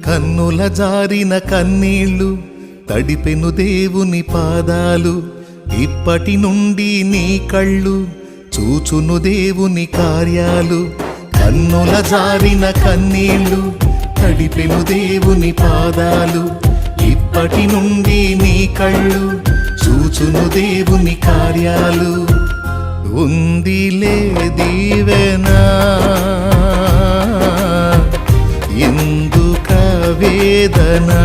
కన్నుల జారిన కన్నీళ్ళు తడిపెను దేవుని పాదాలు, ఇప్పటి నుండి నీ కళ్ళు చూచును దేవుని కార్యాలు. కన్నుల జారిన కన్నీళ్ళు తడిపెను దేవుని పాదాలు, ఇప్పటి నుండి నీ కళ్ళు చూచును దేవుని కార్యాలు. ఉందిలే దీవెనా ఎందుక వేదనా,